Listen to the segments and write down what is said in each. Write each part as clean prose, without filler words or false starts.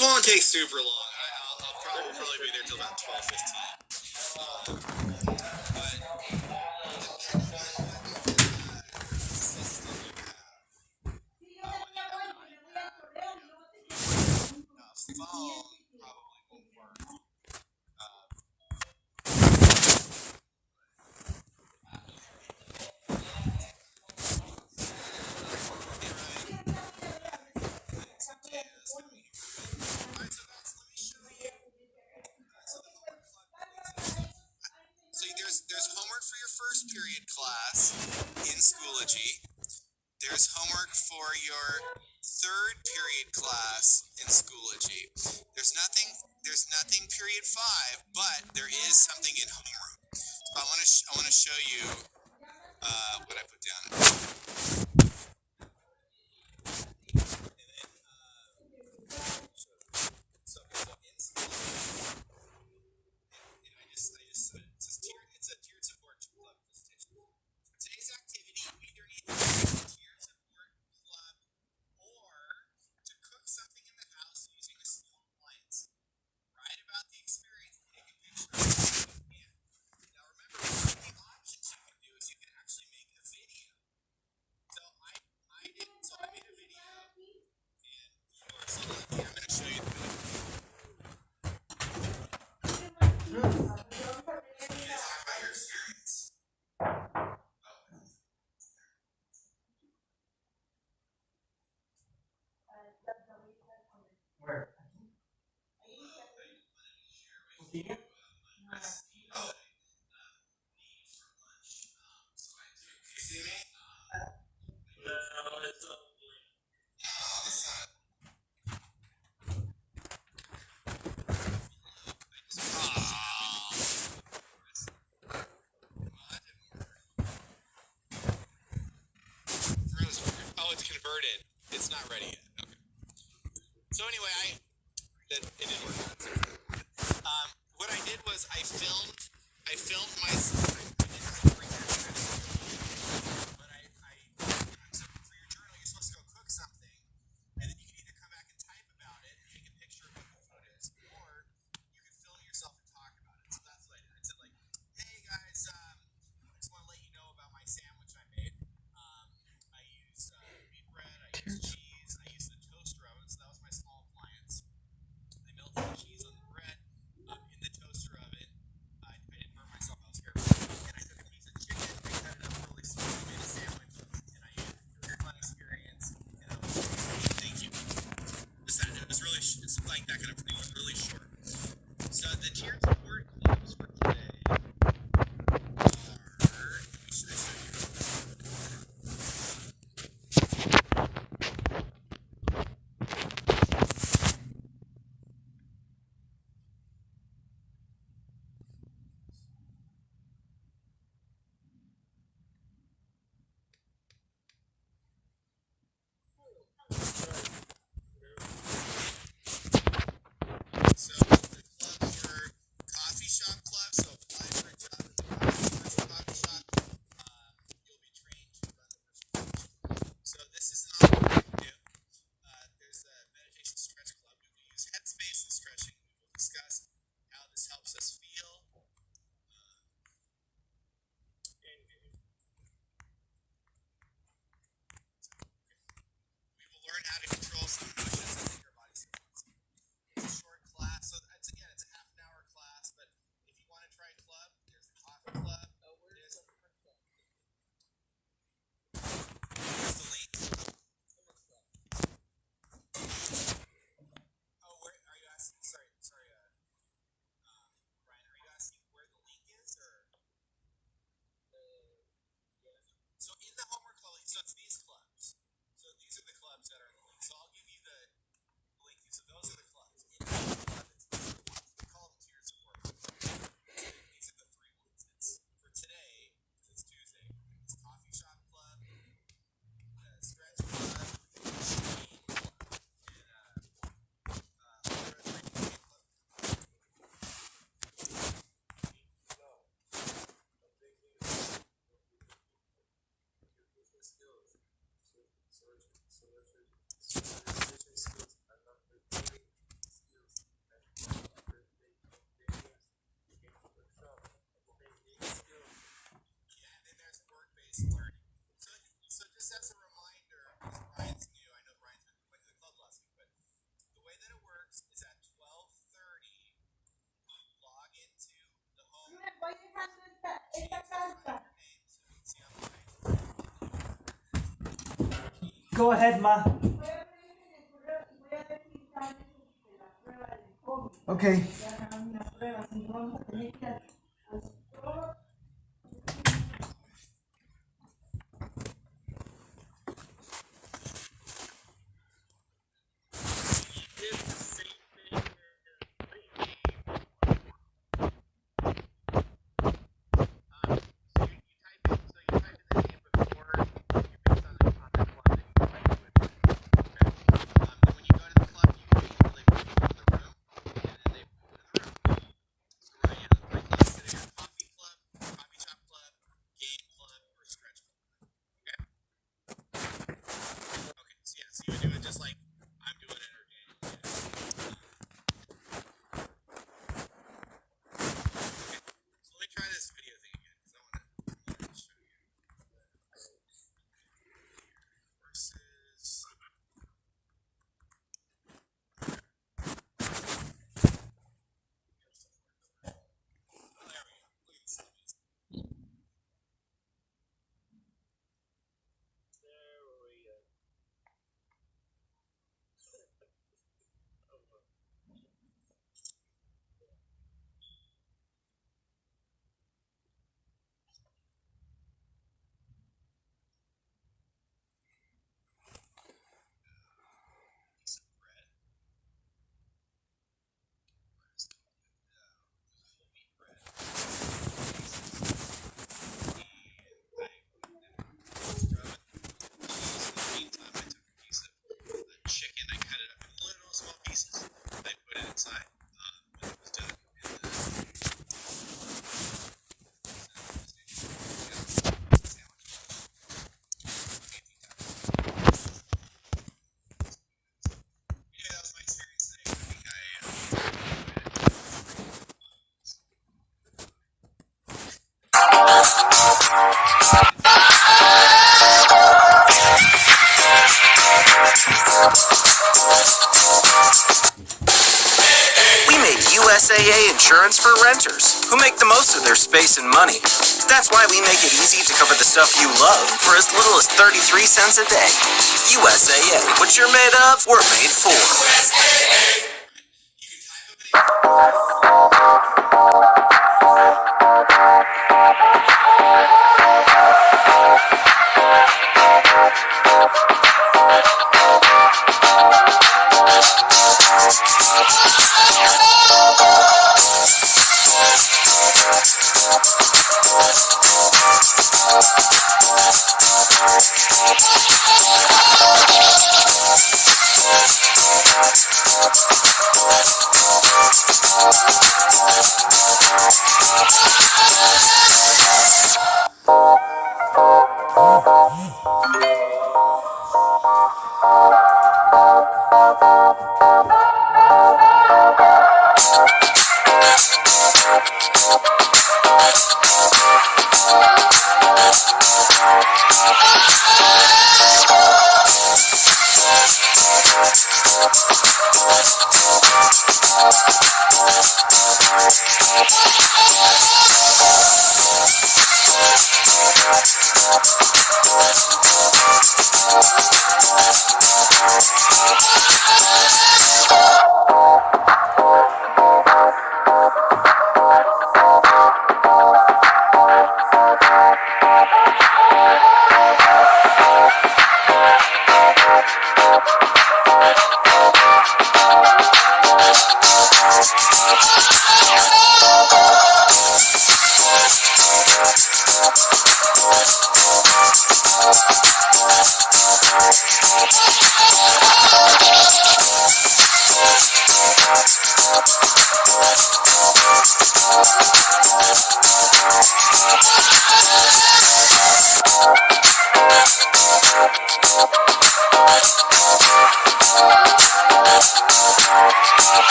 It won't take super long. I'll probably be there till about 12:15. Phone probably won't work. So there's homework for your first period class in Schoology. There's homework for your third period class in Schoology. There's nothing period 5, but there is something in homeroom. So I want to show you what I put down. It's a tiered support club presentation. For today's activity, you either need to do a tiered support club or to cook something in the house using a small appliance. Write about the experience and take a picture of it if you can. Now remember, one of the options you can do is you can actually make a video. So I made a video, and you are so lucky. I'm going to show you the video. Where? Okay. See me? Oh, it's converted. It's not ready yet. Okay. So anyway, it didn't work. What I did was I filmed my. So for your journal, you're supposed to go cook something, and then you can either come back and type about it and take a picture of what the food is, or you can film yourself and talk about it. So that's what I did. I said like, hey guys, I just want to let you know about my sandwich I made. I used wheat bread, I used cheese, I used the toaster oven, so that was my small appliance. I melted the cheese on the bread in the toaster oven. I didn't burn myself, I was careful. And I took a piece of chicken, I cut it up really small, I made a sandwich, and I used it. It was a fun experience, and I was thank you. It was really, it's like that kind of thing, it was really short. So the tiered support clubs for today are, should I show you? Go ahead, Ma. Okay. We made USAA insurance for renters who make the most of their space and money. That's why we make it easy to cover the stuff you love for as little as 33 cents a day. USAA, what you're made of, we're made for. USAA.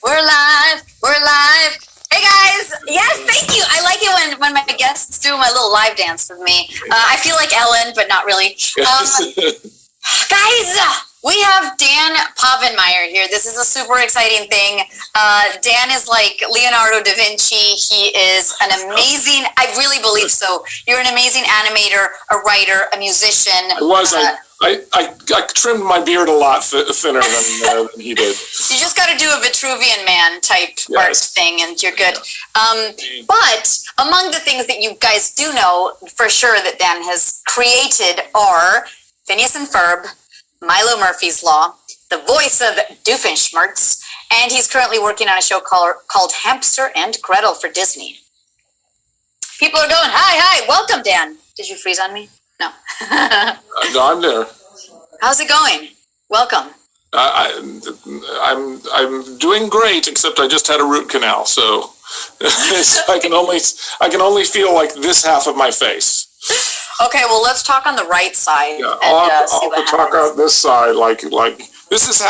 We're live. We're live. Hey guys. Yes, thank you. I like it when my guests do my little live dance with me. I feel like Ellen, but not really. Guys, we have Dan Povenmire here. This is a super exciting thing. Dan is like Leonardo da Vinci. He is an amazing, I really believe so. You're an amazing animator, a writer, a musician. I trimmed my beard a lot thinner than he did. You just got to do a Vitruvian Man type art thing and you're good. But among the things that you guys do know for sure that Dan has created are Phineas and Ferb, Milo Murphy's Law, the voice of Doofenshmirtz, and he's currently working on a show called Hamster and Gretel for Disney. People are going, hi, welcome, Dan. Did you freeze on me? No. No, I'm there. How's it going? Welcome. I'm doing great, except I just had a root canal, so I can only feel like this half of my face. Okay, well, let's talk on the right side. Yeah, and, I'll talk out this side. Like this is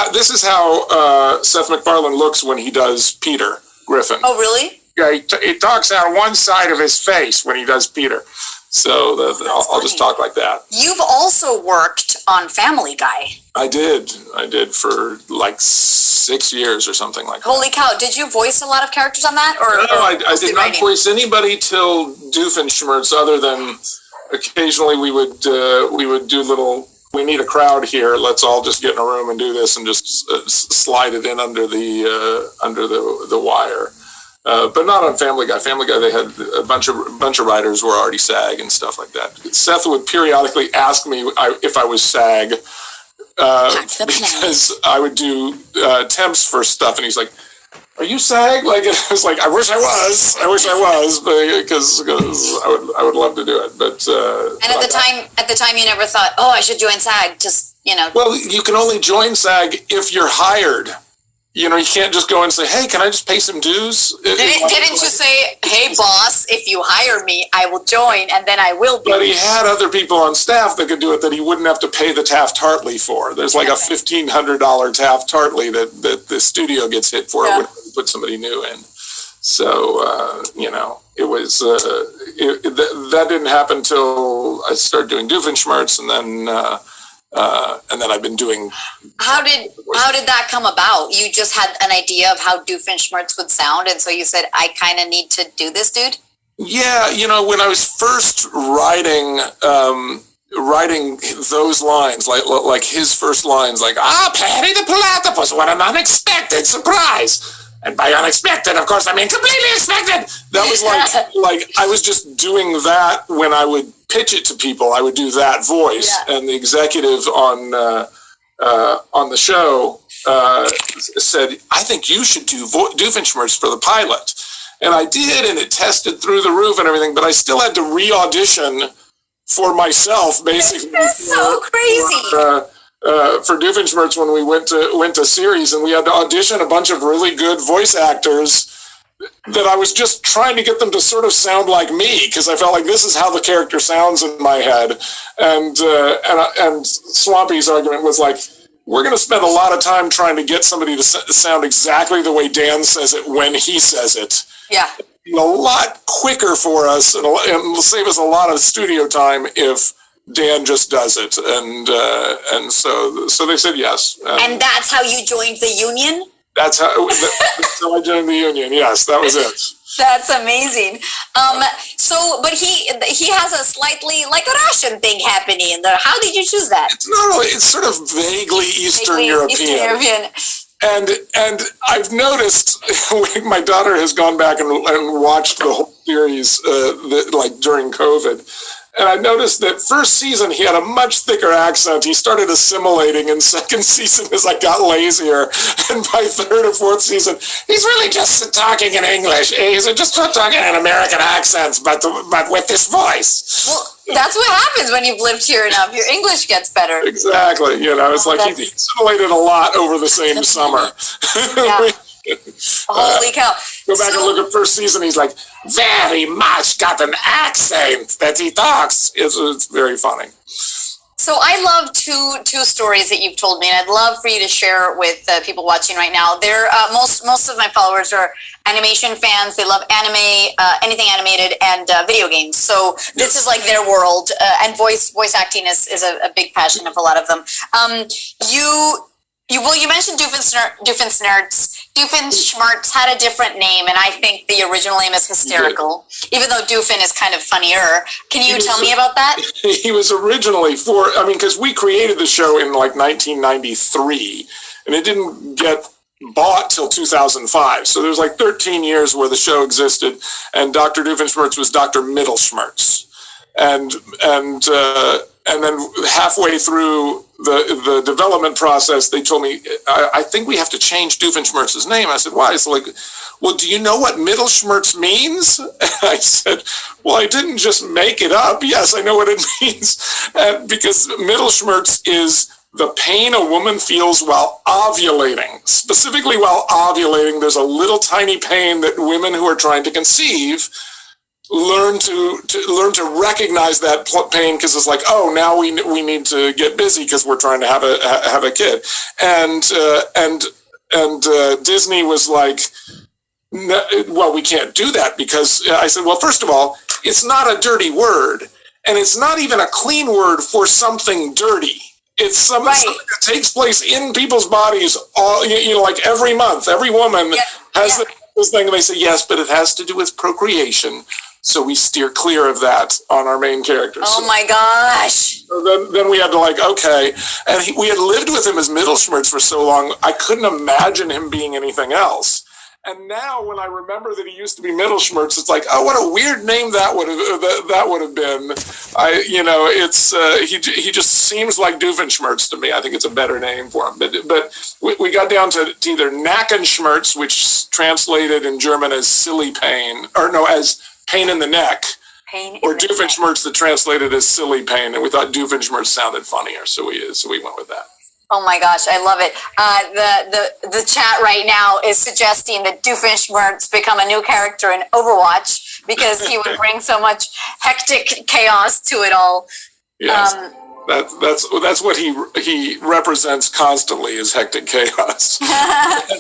how Seth MacFarlane looks when he does Peter Griffin. Oh, really? Yeah, he talks out one side of his face when he does Peter. So I'll just talk like that. You've also worked on Family Guy. I did for like 6 years or something like that. Holy cow! Did you voice a lot of characters on that, or no? I did not voice anybody till Doofenshmirtz, other than occasionally we would do little. We need a crowd here. Let's all just get in a room and do this, and just slide it in under the wire. But not on Family Guy. Family Guy, they had a bunch of writers were already SAG and stuff like that. Seth would periodically ask me if I was SAG because I would do temps for stuff, and he's like, "Are you SAG?" Like, it was like, I wish I was, because I would love to do it. But and at the time, you never thought, "Oh, I should join SAG." Just Well, you can only join SAG if you're hired. You can't just go and say, "Hey, can I just pay some dues?" Didn't you say, "Hey, boss, if you hire me, I will join, and then I will be"? But he had other people on staff that could do it that he wouldn't have to pay the Taft-Hartley for. There's like a $1,500 Taft-Hartley that the studio gets hit for when you put somebody new in. So, it was that didn't happen until I started doing Doofenshmirtz, and then I've been doing. How did that come about? You just had an idea of how Doofenshmirtz would sound, and so you said, "I kind of need to do this, dude." Yeah, when I was first writing those lines, like his first lines, like Patty the Platypus, what an unexpected surprise. And by unexpected, of course, I mean completely expected. That was like I was just doing that when I would pitch it to people. I would do that voice, and the executive on the show said, "I think you should do Doofenshmirtz for the pilot." And I did, and it tested through the roof and everything, but I still had to re-audition for myself, basically. That's so crazy. For Doofenshmirtz when we went to series, and we had to audition a bunch of really good voice actors that I was just trying to get them to sort of sound like me, because I felt like this is how the character sounds in my head. And Swampy's argument was like, we're going to spend a lot of time trying to get somebody to sound exactly the way Dan says it when he says it. Yeah. A lot quicker for us, and will save us a lot of studio time if Dan just does it. And so they said yes. And that's how you joined the union? That's how I joined the union. Yes, that was it. That's amazing. But he has a slightly like a Russian thing happening in there. How did you choose that? It's not really. It's sort of vaguely Eastern European. And I've noticed, my daughter has gone back and watched the whole series, like during COVID. And I noticed that first season, he had a much thicker accent. He started assimilating, and second season, as I got lazier. And by third or fourth season, he's really just talking in English. He's just talking in American accents, but with this voice. Well, that's what happens when you've lived here enough. Your English gets better. Exactly. It's like he assimilated a lot over the same summer. Yeah. Holy cow. Go back and look at first season. He's like, very much got an accent that he talks. It's very funny. So I love two stories that you've told me, and I'd love for you to share with people watching right now. They're most of my followers are animation fans. They love anime, anything animated, and video games. So this is like their world, and voice acting is a big passion of a lot of them. You mentioned Doofenshmirtz. Doofenshmirtz had a different name, and I think the original name is hysterical, even though Doofen is kind of funnier. Can you tell me about that? He was originally because we created the show in like 1993, and it didn't get bought till 2005. So there's like 13 years where the show existed, and Dr. Doofenshmirtz was Dr. Mittelschmertz. And then halfway through the development process, they told me, I think we have to change Doofenshmirtz's name. I said, why? It's like, well, do you know what Mittelschmertz means? And I said, well, I didn't just make it up. Yes, I know what it means. Because Mittelschmertz is the pain a woman feels while ovulating. Specifically while ovulating, there's a little tiny pain that women who are trying to conceive learn to recognize that pain, because it's like, oh, now we need to get busy because we're trying to have a kid, and Disney was like, no, well, we can't do that, because I said, well, first of all, it's not a dirty word, and it's not even a clean word for something dirty. It's something that takes place in people's bodies all, like every month. Every woman has this thing, and they say, yes, but it has to do with procreation. So we steer clear of that on our main characters. Oh my gosh. So then we had to okay. And we had lived with him as Mittelschmertz for so long, I couldn't imagine him being anything else. And now when I remember that he used to be Mittelschmertz, it's like, oh, what a weird name that would have been. He just seems like Doofenshmirtz to me. I think it's a better name for him. But we got down to either Nackenschmertz, which translated in German as silly pain, as pain in the neck, or Doofenshmirtz that translated as silly pain, and we thought Doofenshmirtz sounded funnier, so we went with that. Oh my gosh, I love it. The chat right now is suggesting that Doofenshmirtz become a new character in Overwatch, because he would bring so much hectic chaos to it all. Yes. That's what he represents constantly, is hectic chaos.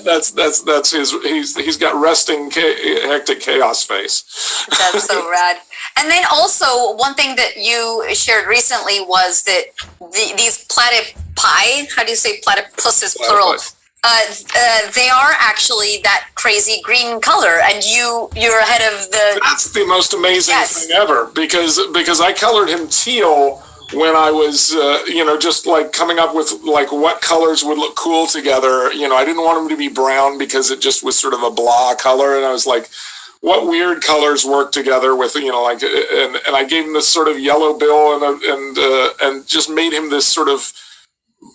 that's his. He's got resting hectic chaos face. That's so rad. And then also one thing that you shared recently was that these platypi, how do you say platypus plural? They are actually that crazy green color, and you're ahead of the. That's the most amazing thing ever, because I colored him teal when I was, just like coming up with like what colors would look cool together. I didn't want him to be brown because it just was sort of a blah color. And I was like, what weird colors work together with, and I gave him this sort of yellow bill and just made him this sort of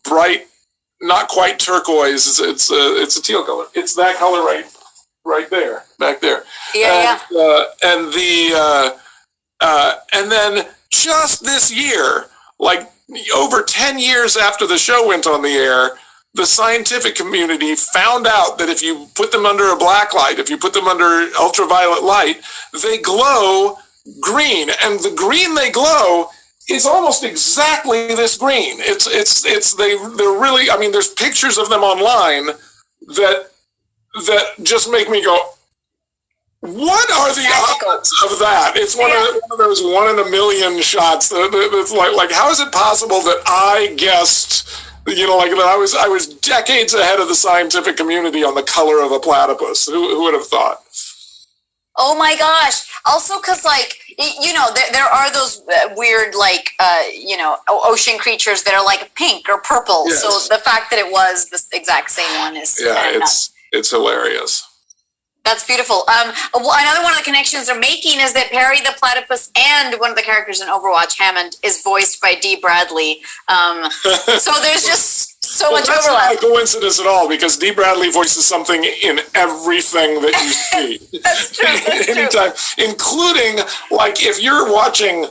bright, not quite turquoise. It's a teal color. It's that color right there, back there. Yeah. And then just this year, like over 10 years after the show went on the air, the scientific community found out that if you put them under a black light, if you put them under ultraviolet light, they glow green, and the green they glow is almost exactly this green. They're really, I mean, there's pictures of them online that just make me go, what are the odds of that? It's one of those 1 in a million shots that's like how is it possible that I guessed, you know, like that I was decades ahead of the scientific community on the color of a platypus? Who would have thought? Oh my gosh. Also, because, like, you know, there are those weird, like, you know, ocean creatures that are like pink or purple. Yes. So the fact that it was the exact same one is it's hilarious. That's beautiful. Another one of the connections they're making is that Perry the platypus and one of the characters in Overwatch, Hammond, is voiced by Dee Bradley. So there's just so much overlap. That's not a coincidence at all, because Dee Bradley voices something in everything that you see. That's true. That's Anytime, including, like, if you're watching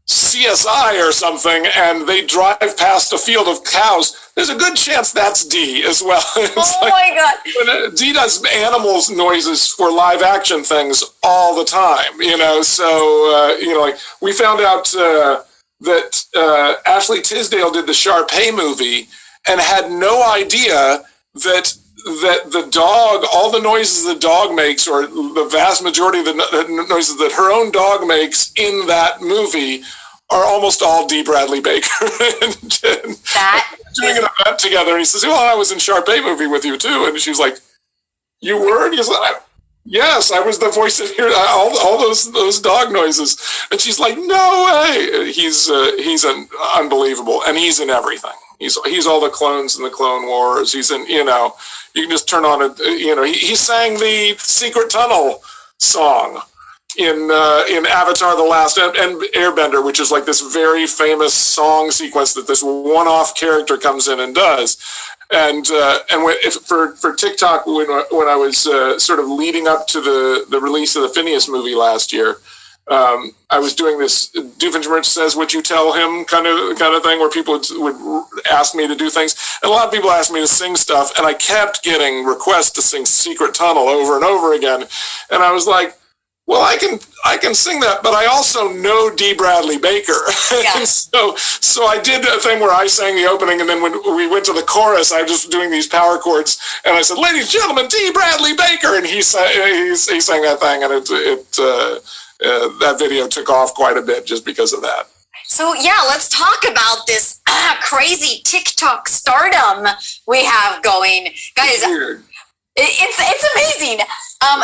CSI or something and they drive past a field of cows, there's a good chance that's Dee as well. My God. Dee does animals noises for live action things all the time, you know, so, you know, like, we found out that Ashley Tisdale did the Sharpay movie and had no idea that the dog, all the noises the dog makes, or the vast majority of the noises that her own dog makes in that movie, are almost all Dee Bradley Baker. and doing an event together, and he says, "Well, I was in Sharpay movie with you too," and she's like, "You were?" And he's like, "Yes, I was the voice of here, all those dog noises." And she's like, "No way!" He's unbelievable, and he's in everything. He's all the clones in the Clone Wars. He's in, you know, you can just turn on it. You know, he sang the Secret Tunnel song in Avatar: The Last Airbender, which is like this very famous song sequence that this one-off character comes in and does. And for TikTok, when I was sort of leading up to the release of the Phineas movie last year, I was doing this Doofenshmirtz says what you tell him kind of thing, where people would ask me to do things, and a lot of people asked me to sing stuff, and I kept getting requests to sing Secret Tunnel over and over again, and I was like, well, I can sing that, but I also know Dee Bradley Baker. Yeah. And so I did a thing where I sang the opening, and then when we went to the chorus, I was just doing these power chords, and I said, "Ladies and gentlemen, Dee Bradley Baker," and he sang that thing, and that video took off quite a bit just because of that. So yeah, let's talk about this crazy TikTok stardom we have going, guys. Weird. It's amazing.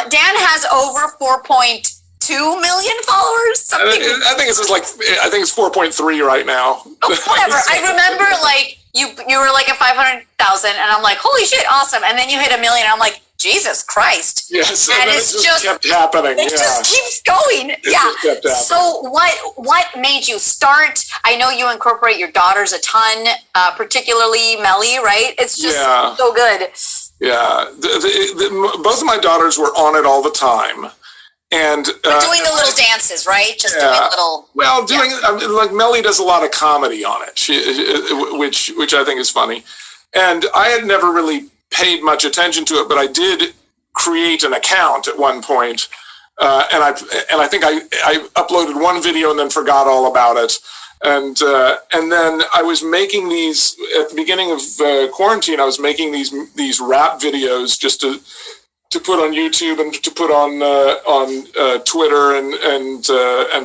Dan has over 4.2 million followers. I think it's 4.3 right now. Oh, whatever. I remember, like, you were like at 500,000, and I'm like, holy shit, awesome. And then you hit 1 million, and I'm like, Jesus Christ. Yes, and it just kept happening. It just keeps going. So what made you start? I know you incorporate your daughters a ton, particularly Melly, right? It's just so good. Yeah, both of my daughters were on it all the time. And doing the little dances, right? Just doing little. Well, like Melly does a lot of comedy on it, which I think is funny. And I had never really paid much attention to it, but I did create an account at one point, and I think I uploaded one video and then forgot all about it. And then I was making these at the beginning of quarantine. I was making these rap videos just to put on YouTube and to put on Twitter and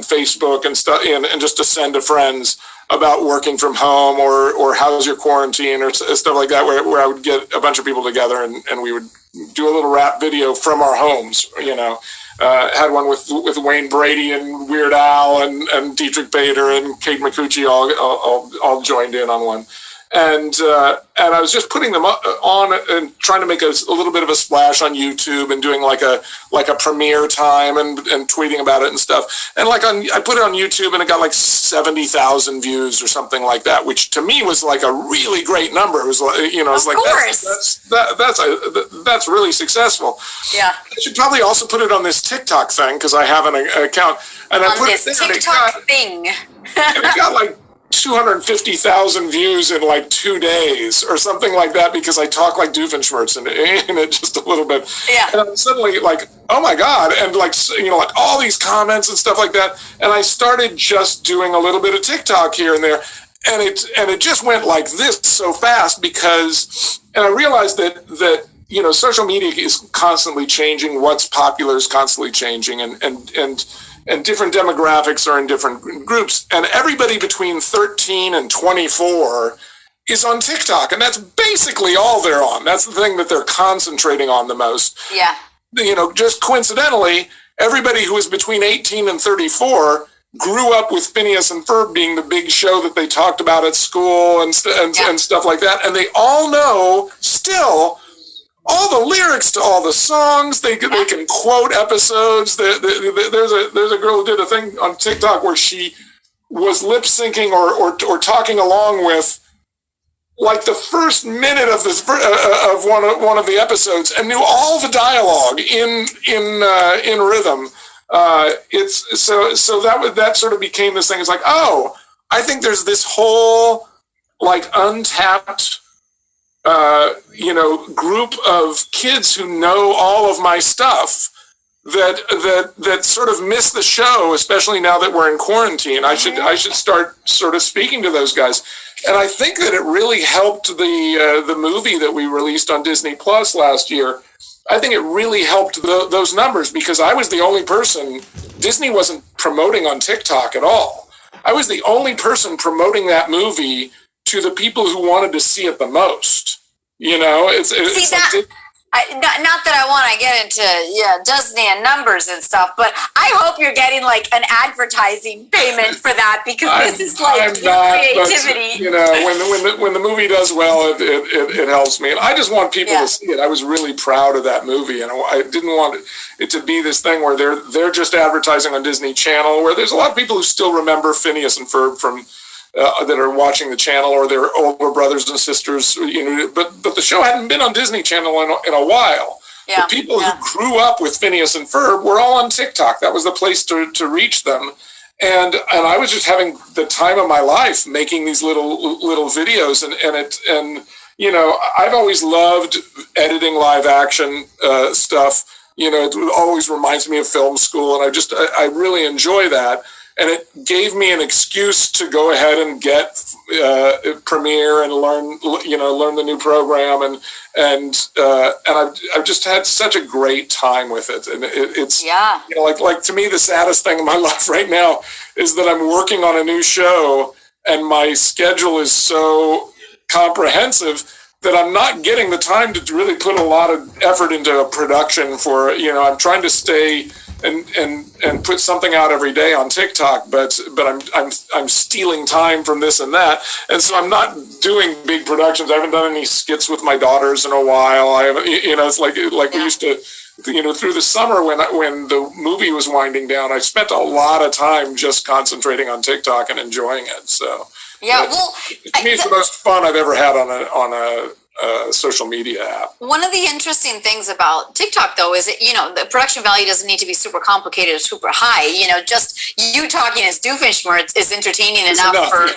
Facebook and stuff, and just to send to friends about working from home or how's your quarantine or stuff like that, where I would get a bunch of people together and we would do a little rap video from our homes. You know, had one with Wayne Brady and Weird Al and Dietrich Bader and Kate Micucci all joined in on one. And I was just putting them on and trying to make a little bit of a splash on YouTube and doing like a premiere time and tweeting about it and stuff. And I put it on YouTube and it got like 70,000 views or something like that, which to me was like a really great number. It was like, you know, it's like that's really successful. Yeah. I should probably also put it on this TikTok thing because I have an account. And I put this it there. TikTok thing. And it got like 250,000 views in like 2 days or something like that, because I talk like Doofenshmirtz in it just a little bit. Yeah. And I'm suddenly like, oh my God. And like, you know, like all these comments and stuff like that. And I started just doing a little bit of TikTok here and there. And it just went like this so fast because, and I realized that, you know, social media is constantly changing. What's popular is constantly changing, and different demographics are in different groups. And everybody between 13 and 24 is on TikTok. And that's basically all they're on. That's the thing that they're concentrating on the most. Yeah. You know, just coincidentally, everybody who is between 18 and 34 grew up with Phineas and Ferb being the big show that they talked about at school and stuff like that. And they all know still all the lyrics to all the songs. They can quote episodes. There's a girl who did a thing on TikTok where she was lip syncing or talking along with like the first minute of this of one of the episodes and knew all the dialogue in rhythm. It's so that sort of became this thing. It's like, oh, I think there's this whole like untapped group of kids who know all of my stuff that sort of miss the show, especially now that we're in quarantine. I should start sort of speaking to those guys. And I think that it really helped the movie that we released on Disney Plus last year. I think it really helped those numbers because I was the only person. Disney wasn't promoting on TikTok at all. I was the only person promoting that movie to the people who wanted to see it the most. You know, not that I want to get into Disney and numbers and stuff, but I hope you're getting like an advertising payment for that because this is like your creativity. But, you know, when the movie does well, it helps me. And I just want people to see it. I was really proud of that movie, and I didn't want it to be this thing where they're just advertising on Disney Channel, where there's a lot of people who still remember Phineas and Ferb from. That are watching the channel, or their older brothers and sisters, you know, but the show hadn't been on Disney Channel in a while. Yeah, the people who grew up with Phineas and Ferb were all on TikTok. That was the place to reach them, and I was just having the time of my life making these little videos, and you know, I've always loved editing live action stuff. You know, it always reminds me of film school, and I really enjoy that. And it gave me an excuse to go ahead and get Premiere and learn the new program, and I've just had such a great time with it. And it's you know, like to me, the saddest thing in my life right now is that I'm working on a new show, and my schedule is so comprehensive that I'm not getting the time to really put a lot of effort into a production for, you know, I'm trying to stay and put something out every day on TikTok, but I'm stealing time from this and that, and so I'm not doing big productions. I haven't done any skits with my daughters in a while. I haven't, you know, it's like we used to, you know, through the summer when the movie was winding down, I spent a lot of time just concentrating on TikTok and enjoying it. So to me, it's the most fun I've ever had on a social media app. One of the interesting things about TikTok, though, is that, you know, the production value doesn't need to be super complicated or super high. You know, just you talking as Doofenshmirtz is entertaining enough for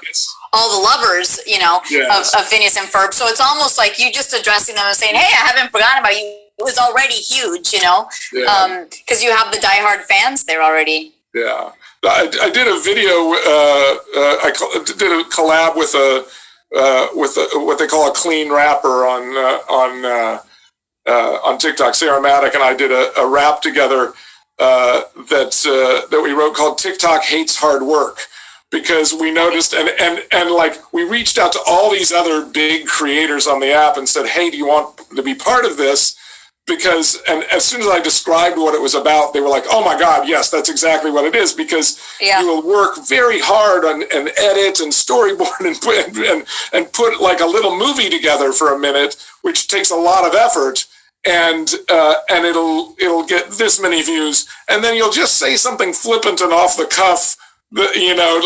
all the lovers, you know, of Phineas and Ferb. So it's almost like you just addressing them and saying, hey, I haven't forgotten about you. It was already huge, you know, because you have the diehard fans there already. Yeah. I did a video, I did a collab with what they call a clean rapper on TikTok. Sarah Maddock and I did a rap together that we wrote called "TikTok Hates Hard Work," because we noticed and like we reached out to all these other big creators on the app and said, hey, do you want to be part of this? Because, and as soon as I described what it was about, they were like, oh my God, yes, that's exactly what it is. Because you will work very hard and edit and storyboard and put like a little movie together for a minute, which takes a lot of effort. And it'll get this many views. And then you'll just say something flippant and off the cuff, you know,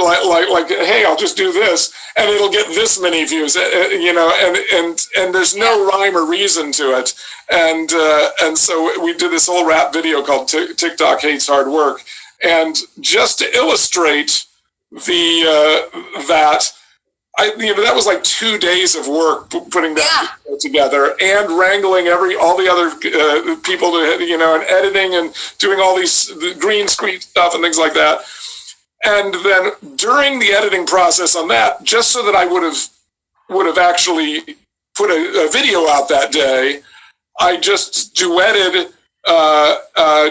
like, hey, I'll just do this, and it'll get this many views, you know, and there's no rhyme or reason to it, and so we did this whole rap video called TikTok Hates Hard Work, and just to illustrate that that was like 2 days of work putting that video together and wrangling all the other people to, and editing and doing all the green screen stuff and things like that. And then during the editing process on that, just so that I would have actually put a video out that day, I just duetted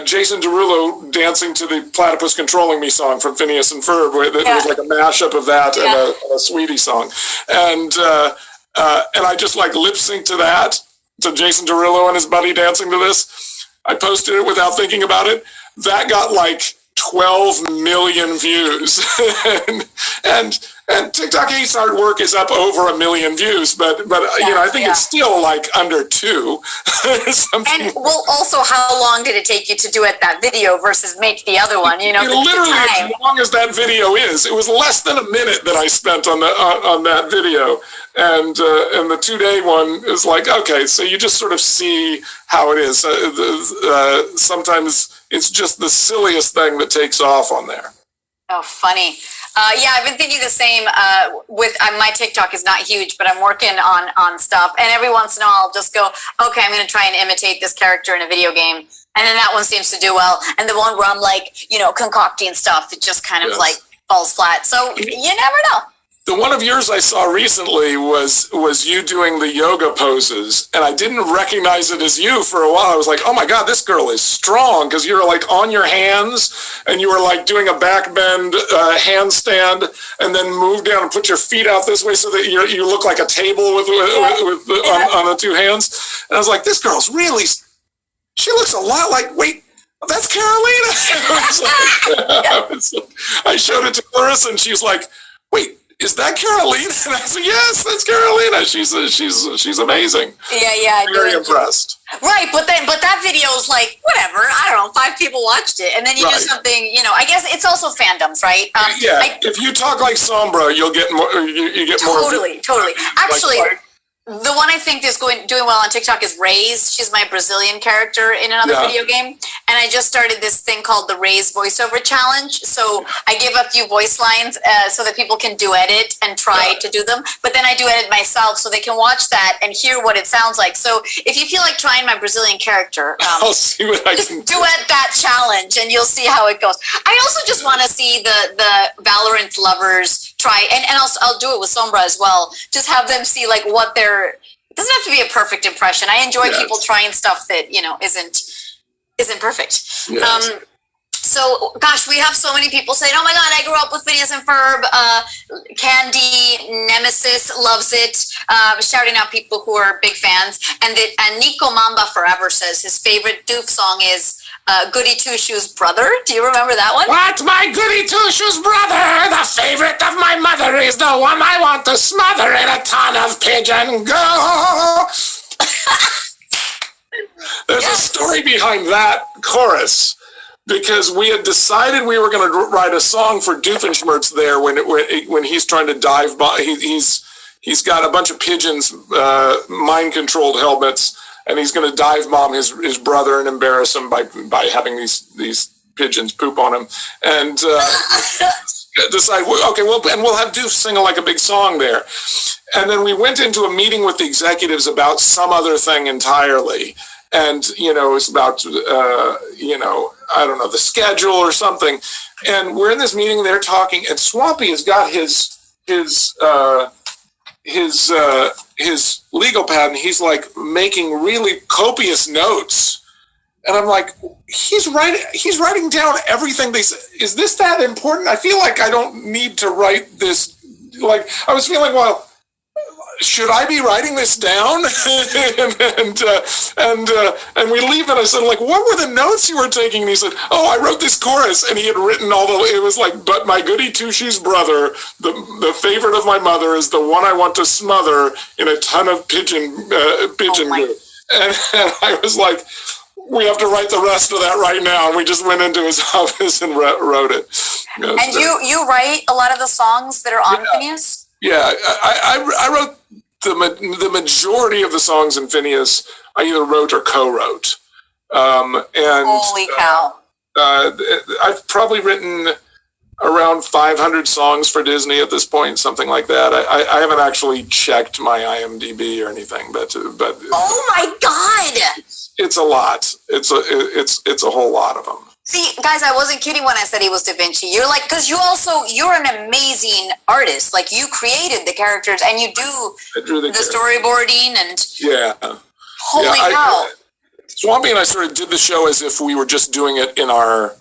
Jason Derulo dancing to the Platypus Controlling Me song from Phineas and Ferb. It was like a mashup of that and a Sweetie song. And I just like lip synced to that, to Jason Derulo and his buddy dancing to this. I posted it without thinking about it. That got like 12 million views. and TikTok Hates Hard Work is up over 1 million views, but I think it's still like under 2. And well, also, how long did it take you to duet that video versus make the other one? Literally as long as that video is. It was less than a minute that I spent on that video, and the 2-day one is like, okay, so you just sort of see how it is. Sometimes it's just the silliest thing that takes off on there. Oh, funny. I've been thinking the same with my TikTok is not huge, but I'm working on stuff. And every once in a while I'll just go, okay, I'm going to try and imitate this character in a video game. And then that one seems to do well. And the one where I'm like, concocting stuff, it just kind of like falls flat. So you never know. The one of yours I saw recently was you doing the yoga poses, and I didn't recognize it as you for a while. I was like, oh my God, this girl is strong, because you were like on your hands, and you were like doing a back bend handstand, and then move down and put your feet out this way so that you look like a table on the 2 hands. And I was like, this girl's really, she looks a lot like, wait, that's Carolina. I showed it to Clarissa, and she was like, wait, is that Carolina? And I said, yes, that's Carolina. She's amazing. Yeah. Very impressed. Right, but that video is like, whatever, I don't know, 5 people watched it, and then you do something, I guess it's also fandoms, right? If you talk like Sombra, you'll get more. You get totally, more. Totally. Actually, the one I think is doing well on TikTok is Ray's. She's my Brazilian character in another video game. And I just started this thing called the Ray's Voiceover Challenge. So I give a few voice lines so that people can duet it and try to do them. But then I duet it myself so they can watch that and hear what it sounds like. So if you feel like trying my Brazilian character, I'll see what I just can duet that challenge and you'll see how it goes. I also just want to see the Valorant lovers try, and I'll do it with Sombra as well. Just have them see like what it doesn't have to be a perfect impression. I enjoy people trying stuff that isn't perfect. Yes. So gosh, we have so many people saying, oh my God, I grew up with Phineas and Ferb. Candy Nemesis loves it. Shouting out people who are big fans. And Nico Mamba Forever says his favorite Doof song is Goody Two Shoes Brother. Do you remember that one? What? My Goody Two Shoes brother, the favorite of my mother, is the one I want to smother in a ton of pigeon go. There's a story behind that chorus, because we had decided we were going to write a song for Doofenshmirtz there when he's trying to dive by. He's got a bunch of pigeons, mind-controlled helmets, and he's going to dive bomb his brother and embarrass him by having these pigeons poop on him. And decide, okay, we'll have Doof sing like a big song there. And then we went into a meeting with the executives about some other thing entirely. And, it's about, I don't know, the schedule or something. And we're in this meeting, they're talking, and Swampy has got his legal pad, and he's like making really copious notes. And I'm like, he's writing down everything they say. Is this that important? I feel like I don't need to write this. Like, I was feeling, well, should I be writing this down? and we leave, and I said, like, what were the notes you were taking? And he said, oh, I wrote this chorus, and he had written it was like, but my Goody Two Shoes brother, the favorite of my mother, is the one I want to smother in a ton of pigeon glue. And I was like, we have to write the rest of that right now. And we just went into his office and wrote it. And you write a lot of the songs that are on Phineas? Yeah, I wrote the majority of the songs in Phineas. I either wrote or co-wrote. And holy cow! I've probably written around 500 songs for Disney at this point, something like that. I haven't actually checked my IMDb or anything, but Oh my God! it's a lot. It's a whole lot of them. See, guys, I wasn't kidding when I said he was Da Vinci. You're like, because you're an amazing artist. Like, you created the characters and you do the storyboarding and yeah. Holy cow. Swampy and I sort of did the show as if we were just doing it in our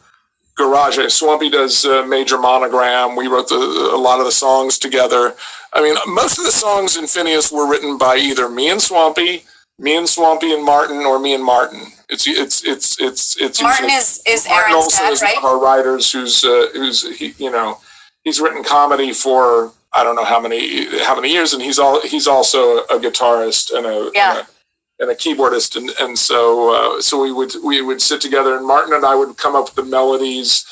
garage. Swampy does Major Monogram. We wrote a lot of the songs together. I mean, most of the songs in Phineas were written by either me and Swampy and Martin, or me and Martin. It's Martin is Martin Aaron's also dad, is right? one of our writers who's he's written comedy for I don't know how many years, and he's also a guitarist and a keyboardist, and so we would sit together, and Martin and I would come up with the melodies,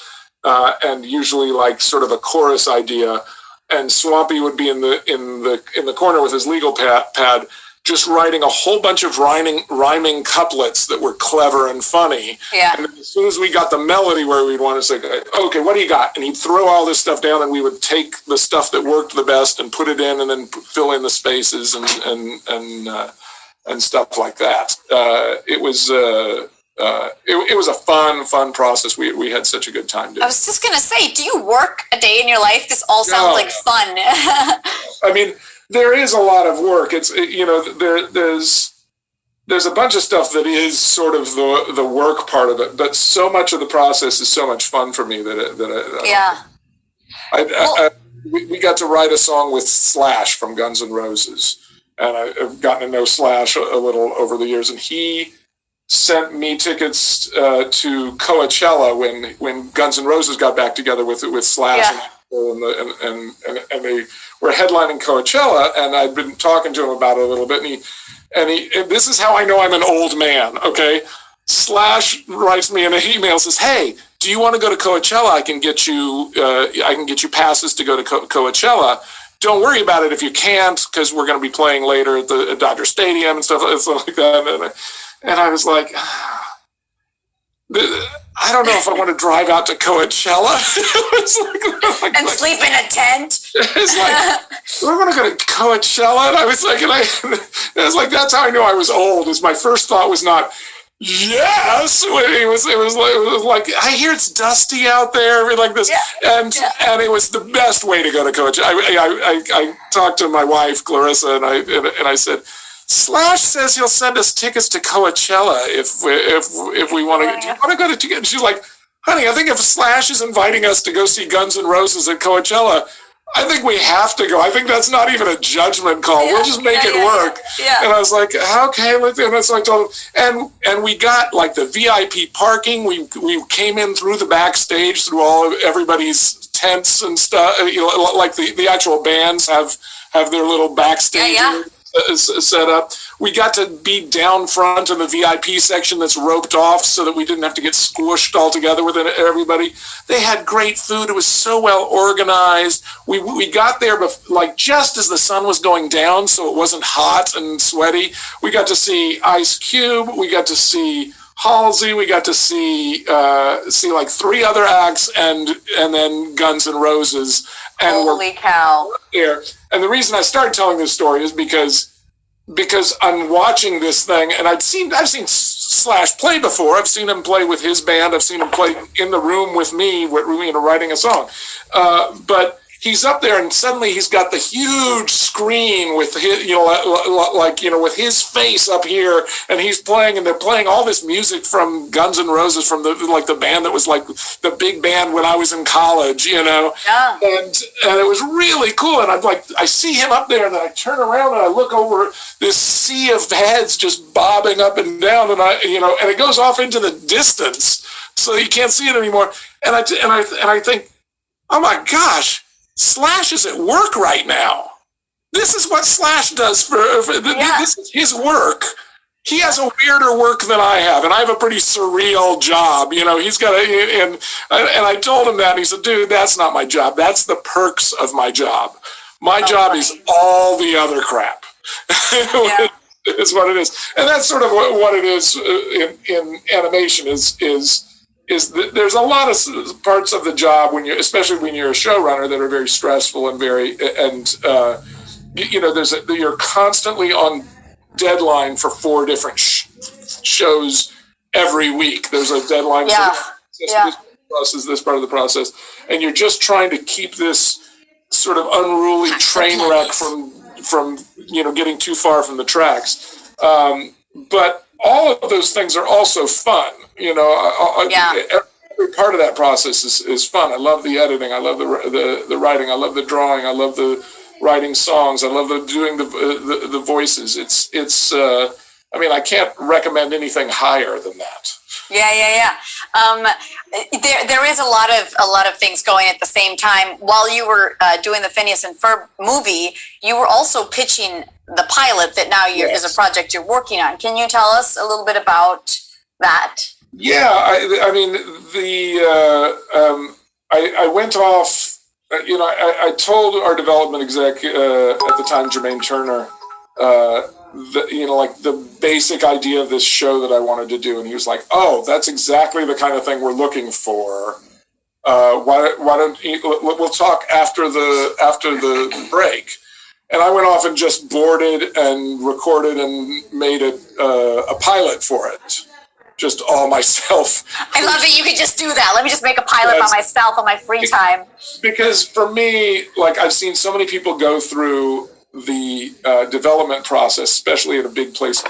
and usually like sort of a chorus idea, and Swampy would be in the corner with his legal pad just writing a whole bunch of rhyming couplets that were clever and funny. Yeah. And as soon as we got the melody where we'd want to say, okay, what do you got? And he'd throw all this stuff down, and we would take the stuff that worked the best and put it in, and then fill in the spaces and stuff like that. It was a fun process. We had such a good time doing it. I was just going to say, do you work a day in your life? This all sounds like fun. I mean, there is a lot of work. It's there's a bunch of stuff that is sort of the work part of it, but so much of the process is so much fun for me we got to write a song with Slash from Guns N' Roses, and I've gotten to know Slash a little over the years, and he sent me tickets to Coachella when Guns N' Roses got back together with Slash. Yeah. And they were headlining Coachella, and I'd been talking to him about it a little bit, and this is how I know I'm an old man, okay? Slash writes me in an email, says, "Hey, do you want to go to Coachella? I can get you passes to go to Coachella. Don't worry about it if you can't, because we're going to be playing later at Dodger Stadium and stuff like that." And I was like, I don't know if I want to drive out to Coachella. And sleep in a tent. It's like, we're going to go to Coachella. And I was like, it was like, that's how I knew I was old. Is my first thought was not, yes. It was like, I hear it's dusty out there, like this. Yeah. And it was the best way to go to Coachella. I talked to my wife, Clarissa, and I said, Slash says he'll send us tickets to Coachella if we want to. Do you want to go to? And she's like, honey, I think if Slash is inviting us to go see Guns N' Roses at Coachella, I think we have to go. I think that's not even a judgment call. We'll just make it work. Yeah. And I was like, okay. And so I told him, and we got like the VIP parking. We came in through the backstage, through everybody's tents and stuff. Like the actual bands have their little backstage. Set up. We got to be down front in the VIP section that's roped off so that we didn't have to get squished all together with everybody. They had great food. It was so well organized. We got there just as the sun was going down, so it wasn't hot and sweaty. We got to see Ice Cube. We got to see Halsey. We got to see like 3 other acts and then Guns N' Roses. And holy cow. There. And the reason I started telling this story is because I'm watching this thing, and I've seen Slash play before. I've seen him play with his band. I've seen him play in the room with me, writing a song. But he's up there, and suddenly he's got the huge screen with his, with his face up here, and he's playing, and they're playing all this music from Guns N' Roses, from the band that was like the big band when I was in college, Yeah. And it was really cool. And I see him up there, and then I turn around and I look over this sea of heads just bobbing up and down, and and it goes off into the distance, so you can't see it anymore. And I think, oh my gosh. Slash is at work right now. This is what Slash does this is his work. He has a weirder work than I have, and I have a pretty surreal job. He's got and I told him that, and he said, dude, that's not my job. That's the perks of my job. My job is all the other crap. Is what it is. And that's sort of what it is in animation is there's a lot of parts of the job especially when you're a showrunner, that are very stressful and you're constantly on deadline for 4 different shows every week. There's a deadline for this part of the process, and you're just trying to keep this sort of unruly train wreck from getting too far from the tracks. But all of those things are also fun. Every part of that process is fun. I love the editing. I love the writing. I love the drawing. I love the writing songs. I love doing the voices. It's. I can't recommend anything higher than that. Yeah. There is a lot of things going at the same time. While you were doing the Phineas and Ferb movie, you were also pitching the pilot that now is a project you're working on. Can you tell us a little bit about that? Yeah, I went off. I told our development exec at the time, Jermaine Turner, the basic idea of this show that I wanted to do, and he was like, "Oh, that's exactly the kind of thing we're looking for. Why don't we'll talk after the break?" And I went off and just boarded and recorded and made a pilot for it, just all myself. I love that you could just do that. Let me just make a pilot by myself on my free time. Because for me, I've seen so many people go through the development process, especially at a big place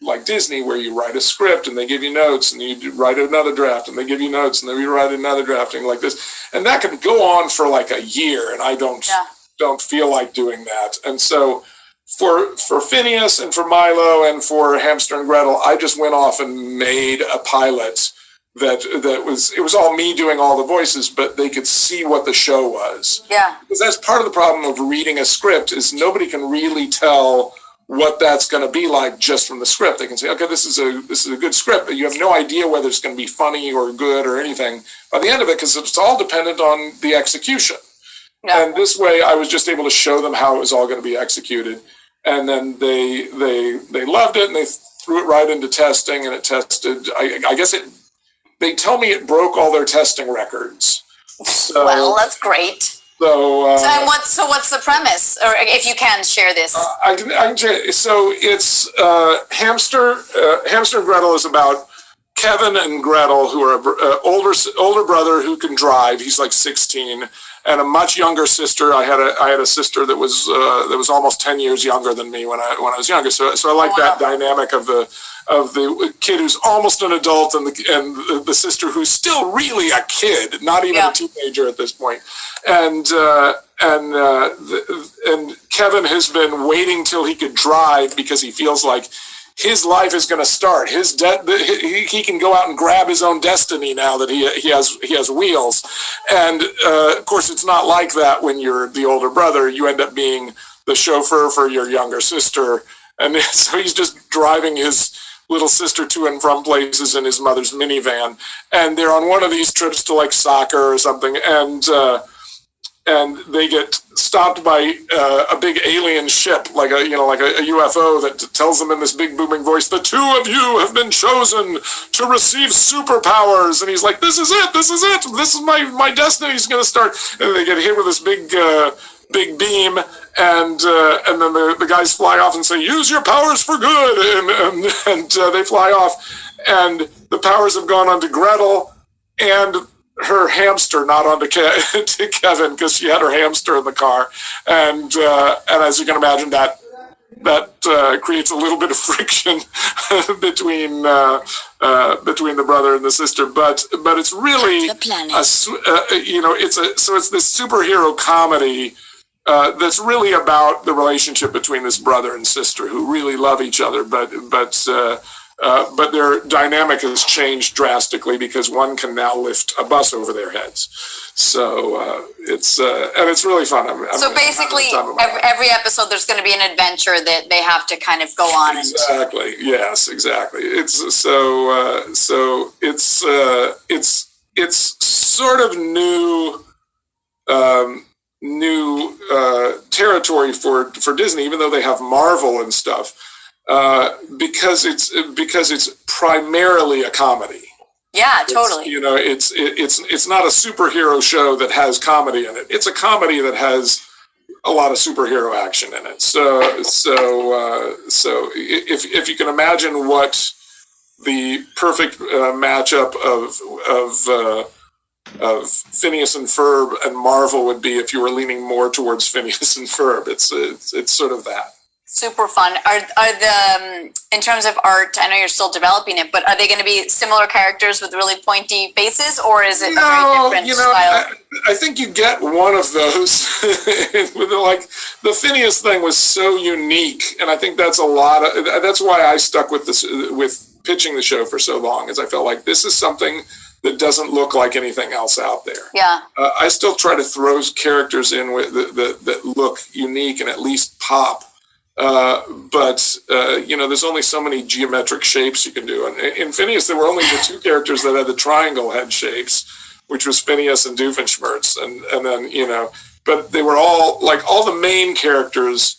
like Disney, where you write a script and they give you notes, and you write another draft and they give you notes, and then you write another drafting like this, and that can go on for a year, and I don't feel like doing that. And so for Phineas and for Milo and for Hamster and Gretel, I just went off and made a pilot that was all me doing all the voices, but they could see what the show was. Yeah. Because that's part of the problem of reading a script, is nobody can really tell what that's going to be like just from the script. They can say, okay, this is a good script, but you have no idea whether it's going to be funny or good or anything by the end of it, because it's all dependent on the execution. Yeah. And this way, I was just able to show them how it was all going to be executed, and then they loved it, and they threw it right into testing, and it tested. I guess they tell me it broke all their testing records. So, well, that's great. So what's the premise, or if you can share this? I can share. So it's Hamster and Gretel is about Kevin and Gretel, who are an older brother who can drive. He's like 16, and a much younger sister. I had a sister that was almost 10 years younger than me when I was younger. So I like that dynamic of the kid who's almost an adult and the sister who's still really a kid, not even a teenager at this point. And Kevin has been waiting till he could drive because he feels like his life is going to start. He can go out and grab his own destiny now that he has wheels. And of course, it's not like that when you're the older brother. You end up being the chauffeur for your younger sister, and so he's just driving his little sister to and from places in his mother's minivan. And they're on one of these trips to soccer or something, and they get stopped by a big alien ship, like a UFO, that tells them in this big booming voice, "The two of you have been chosen to receive superpowers." And he's like, "This is it. This is my destiny is going to start." And they get hit with this big beam, and then the guys fly off and say, "Use your powers for good," and they fly off, and the powers have gone on to Gretel and her hamster, not onto to Kevin, because she had her hamster in the car, and as you can imagine, that creates a little bit of friction between the brother and the sister. But it's really it's this superhero comedy that's really about the relationship between this brother and sister who really love each other, but their dynamic has changed drastically because one can now lift a bus over their heads. So it's really fun. So basically, every episode there's going to be an adventure that they have to kind of go on. Exactly. Yes. Exactly. It's sort of new territory for Disney, even though they have Marvel and stuff. Because it's primarily a comedy. Yeah, totally. It's not a superhero show that has comedy in it. It's a comedy that has a lot of superhero action in it. So if you can imagine what the perfect matchup of Phineas and Ferb and Marvel would be if you were leaning more towards Phineas and Ferb. It's sort of that. Super fun. Are the in terms of art? I know you're still developing it, but are they going to be similar characters with really pointy faces, or is it a very different style? I think you get one of those. Like the Phineas thing was so unique, and I think that's that's why I stuck with this with pitching the show for so long, is I felt like this is something that doesn't look like anything else out there. Yeah. I still try to throw characters in with that look unique and at least pop. But there's only so many geometric shapes you can do. And in Phineas, there were only the two characters that had the triangle head shapes, which was Phineas and Doofenshmirtz. And then, but they were all, like, all the main characters,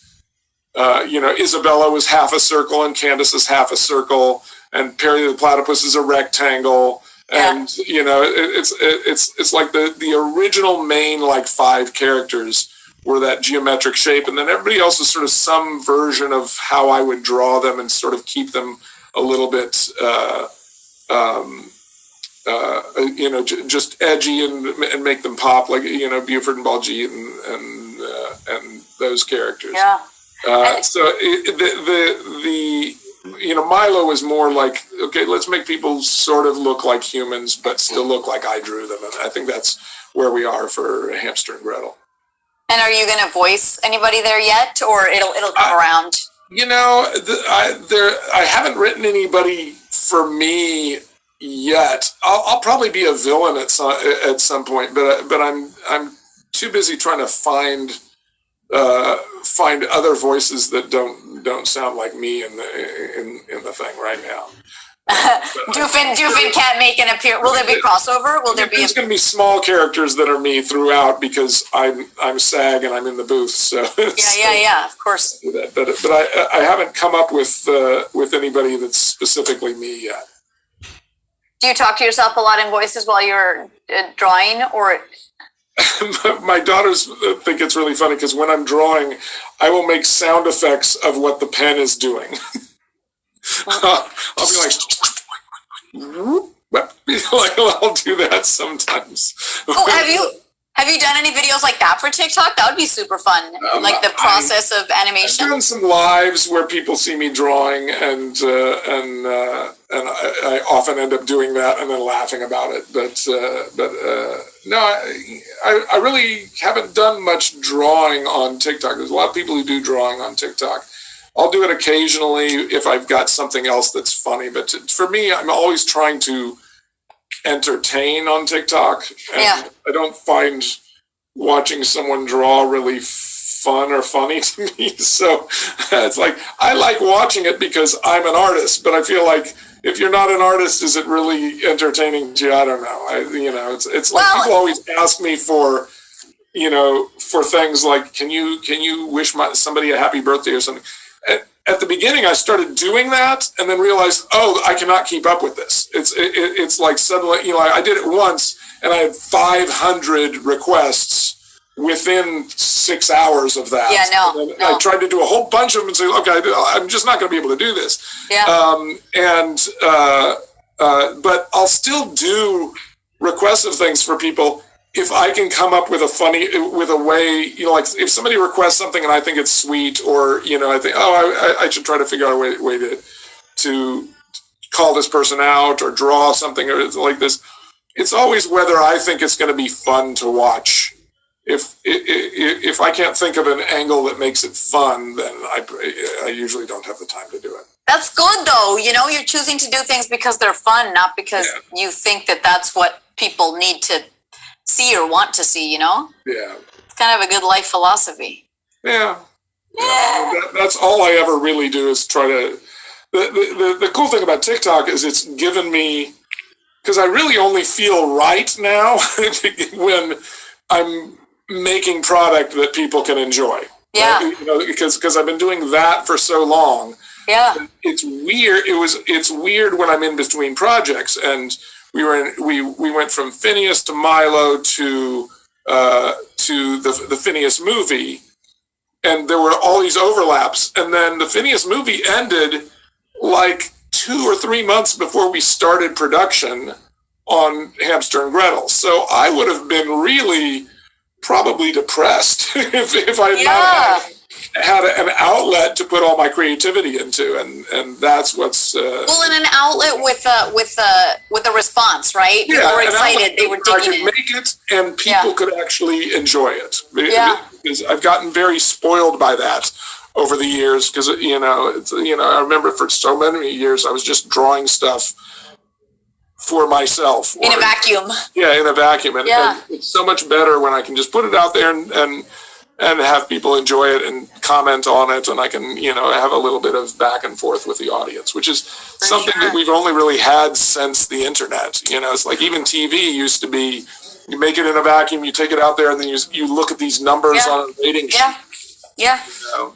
Isabella was half a circle and Candace is half a circle, and Perry the Platypus is a rectangle. And, it's like the original main, like, 5 characters were that geometric shape, and then everybody else is sort of some version of how I would draw them and sort of keep them a little bit, just edgy and make them pop, like, Buford and Baljeet and those characters. Yeah. Milo is more like, okay, let's make people sort of look like humans, but still look like I drew them, and I think that's where we are for Hamster and Gretel. And are you going to voice anybody there yet, or it'll come around? I haven't written anybody for me yet. I'll probably be a villain at some point, but I'm too busy trying to find other voices that don't sound like me in the thing right now. Doofin can't make an appearance. Will there be crossover? There's going to be small characters that are me throughout because I'm SAG and I'm in the booth. So yeah, of course. But I haven't come up with anybody that's specifically me yet. Do you talk to yourself a lot in voices while you're drawing, or? My daughters think it's really funny because when I'm drawing, I will make sound effects of what the pen is doing. I'll be like, I'll do that sometimes. Oh, have you done any videos like that for TikTok? That would be super fun. Like the process of animation. I've done some lives where people see me drawing, and I often end up doing that and then laughing about it. But no, I really haven't done much drawing on TikTok. There's a lot of people who do drawing on TikTok. I'll do it occasionally if I've got something else that's funny. But for me, I'm always trying to entertain on TikTok. And I don't find watching someone draw really fun or funny to me. So it's like, I like watching it because I'm an artist. But I feel like if you're not an artist, is it really entertaining to you? I don't know. It's like people always ask me for things like, can you wish somebody a happy birthday or something? At the beginning, I started doing that and then realized, I cannot keep up with this. It's like suddenly, I did it once and I had 500 requests within 6 hours of that. Yeah, no. I tried to do a whole bunch of them and say, okay, I'm just not going to be able to do this. Yeah. But I'll still do requests of things for people if I can come up with a way, like if somebody requests something and I think it's sweet, or, I think, I should try to figure out a way to call this person out or draw something or like this. It's always whether I think it's going to be fun to watch. If I can't think of an angle that makes it fun, then I usually don't have the time to do it. That's good though. You're choosing to do things because they're fun, not because you think that that's what people need to see or want to see, Yeah. It's kind of a good life philosophy. Yeah. That's all I ever really do is try to... The cool thing about TikTok is it's given me... Because I really only feel right now when I'm making product that people can enjoy. Yeah. Right? Because I've been doing that for so long. Yeah. It's weird. It's weird when I'm in between projects, and we went from Phineas to Milo to the Phineas movie, and there were all these overlaps. And then the Phineas movie ended like 2 or 3 months before we started production on Hamster and Gretel. So I would have been really probably depressed if I not had an outlet to put all my creativity into, and that's what's well, and an outlet with a response, right? Yeah, People were excited, they were digging I could it. make it, and people could actually enjoy it. Yeah. Because I've gotten very spoiled by that over the years. Because I remember for so many years I was just drawing stuff for myself In a vacuum. Yeah, in a vacuum, and it's so much better when I can just put it out there and have people enjoy it and comment on it, and I can have a little bit of back and forth with the audience, which is something that we've only really had since the internet. It's like even TV used to be, you make it in a vacuum, you take it out there, and then you look at these numbers on a rating sheet. Yeah.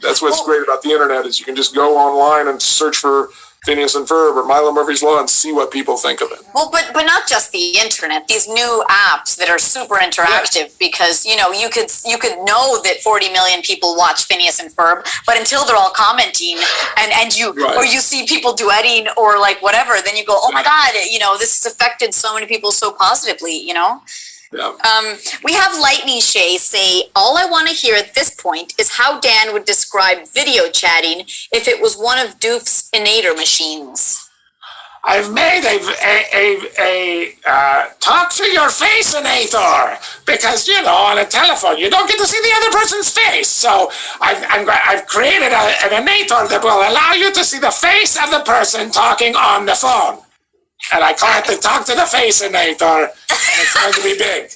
That's what's great about the internet, is you can just go online and search for Phineas and Ferb or Milo Murphy's Law and see what people think of it. Well, but not just the internet. These new apps that are super interactive, because you could know that 40 million people watch Phineas and Ferb, but until they're all commenting and you or you see people duetting or like whatever, then you go, oh my God, this has affected so many people so positively. Yeah. We have Lightning Shay say, all I want to hear at this point is how Dan would describe video chatting if it was one of Doof's Inator machines. I've made a talk to your face Inator, because on a telephone you don't get to see the other person's face. So I've created an Inator that will allow you to see the face of the person talking on the phone. And I call it the Talk to the Face Inator, and it's going to be big.